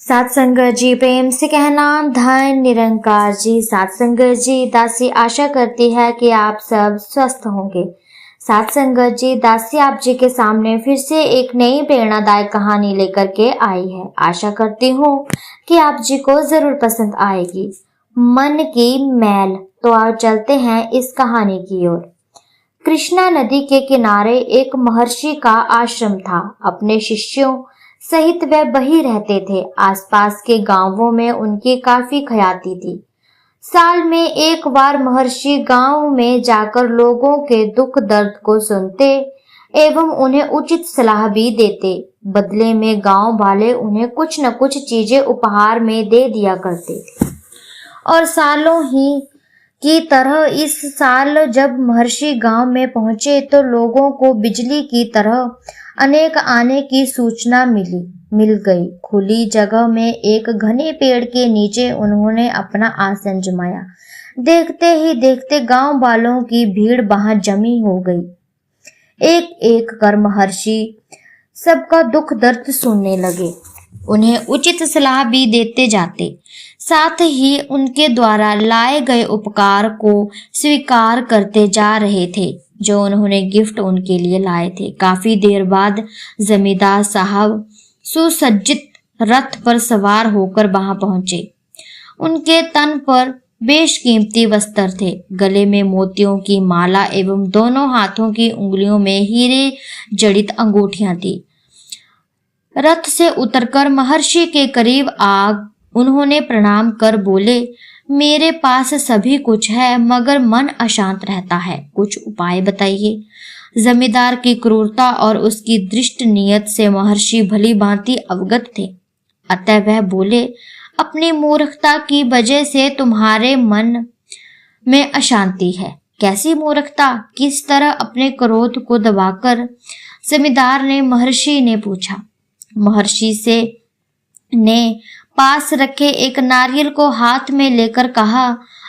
सात संगत जी प्रेम से कहना धन निरंकार जी। सात संगत जी दासी आशा करती है कि आप सब स्वस्थ होंगे। सात संगत जी दासी आप जी के सामने फिर से एक नई प्रेरणादायक कहानी लेकर के आई है। आशा करती हूँ कि आप जी को जरूर पसंद आएगी। मन की मैल। तो आओ चलते हैं इस कहानी की ओर। कृष्णा नदी के किनारे एक महर्षि का आश्रम था। अपने शिष्यों सहित वह वहीं रहते थे। आसपास के गांवों में उनकी काफी ख्याति थी। साल में एक बार महर्षि गांव में जाकर लोगों के दुख दर्द को सुनते एवं उन्हें उचित सलाह भी देते। बदले में गांव वाले उन्हें कुछ न कुछ चीजें उपहार में दे दिया करते थे। और सालों ही की तरह इस साल जब महर्षि गांव में पहुंचे तो लोगों को बिजली की तरह अनेक आने की सूचना मिल गई। खुली जगह में एक घने पेड़ के नीचे उन्होंने अपना आसन जमाया। देखते ही देखते गांव वालों की भीड़ वहां जमी हो गई। एक एक कर महर्षि सबका दुख दर्द सुनने लगे, उन्हें उचित सलाह भी देते जाते, साथ ही उनके द्वारा लाए गए उपकार को स्वीकार करते जा रहे थे जो उन्होंने गिफ्ट उनके लिए लाए थे। काफी देर बाद जमींदार साहब सुसज्जित रथ पर सवार होकर वहां पहुंचे। उनके तन पर बेशकीमती वस्त्र थे, गले में मोतियों की माला एवं दोनों हाथों की उंगलियों में हीरे जड़ित अंगूठियां थी। रथ से उतरकर महर्षि के करीब उन्होंने प्रणाम कर बोले, मेरे पास सभी कुछ है मगर मन अशांत रहता है, कुछ उपाय बताइए। जमींदार की क्रूरता और उसकी दृष्ट नियत से महर्षि भली भांति अवगत थे। अतः वह बोले, अपनी मूर्खता की वजह से तुम्हारे मन में अशांति है। कैसी मूर्खता? किस तरह अपने क्रोध को दबाकर? जमींदार ने महर्षि ने पूछा। महर्षि ने पास रखे एक नारियल को हाथ में लेकर कहा,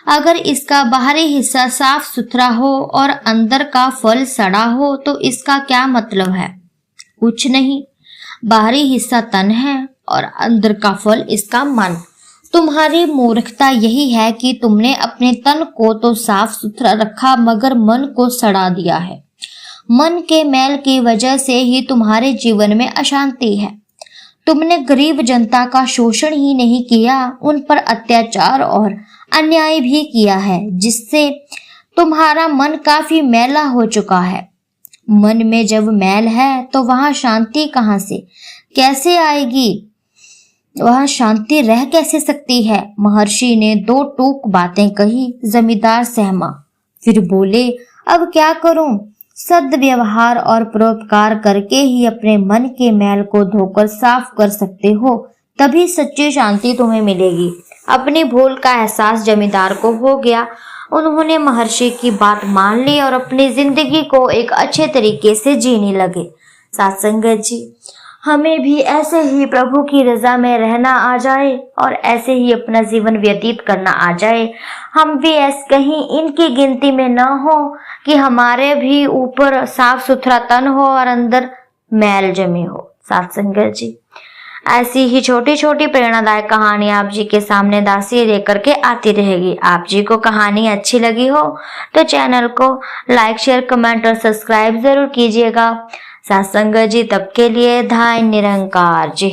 अगर इसका बाहरी हिस्सा साफ सुथरा हो और अंदर का फल सड़ा हो तो इसका क्या मतलब है? कुछ नहीं, बाहरी हिस्सा तन है और अंदर का फल इसका मन। तुम्हारी मूर्खता यही है कि तुमने अपने तन को तो साफ सुथरा रखा मगर मन को सड़ा दिया है। मन के मैल की वजह से ही तुम्हारे जीवन में अशांति है। तुमने गरीब जनता का शोषण ही नहीं किया, उन पर अत्याचार और अन्याय भी किया है, जिससे तुम्हारा मन काफी मैला हो चुका है। मन में जब मैल है तो वहां शांति कहां से कैसे आएगी? वहां शांति रह कैसे सकती है? महर्षि ने दो टूक बातें कही। जमींदार सहमा, फिर बोले, अब क्या करूं? सद्व्यवहार और परोपकार करके ही अपने मन के मैल को धोकर साफ कर सकते हो, तभी सच्ची शांति तुम्हें मिलेगी। अपनी भूल का एहसास जमींदार को हो गया। उन्होंने महर्षि की बात मान ली और अपनी जिंदगी को एक अच्छे तरीके से जीने लगे। सात संगत जी, हमें भी ऐसे ही प्रभु की रजा में रहना आ जाए और ऐसे ही अपना जीवन व्यतीत करना आ जाए। हम भी ऐसे कहीं इनकी गिनती में न हो कि हमारे भी ऊपर साफ सुथरा तन हो और अंदर मैल जमी हो। सात संगत जी, ऐसी ही छोटी छोटी प्रेरणादायक कहानी आप जी के सामने दासी लेकर के आती रहेगी। आप जी को कहानी अच्छी लगी हो तो चैनल को लाइक, शेयर, कमेंट और सब्सक्राइब जरूर कीजिएगा। सात संगत जी, तब के लिए धन निरंकार जी।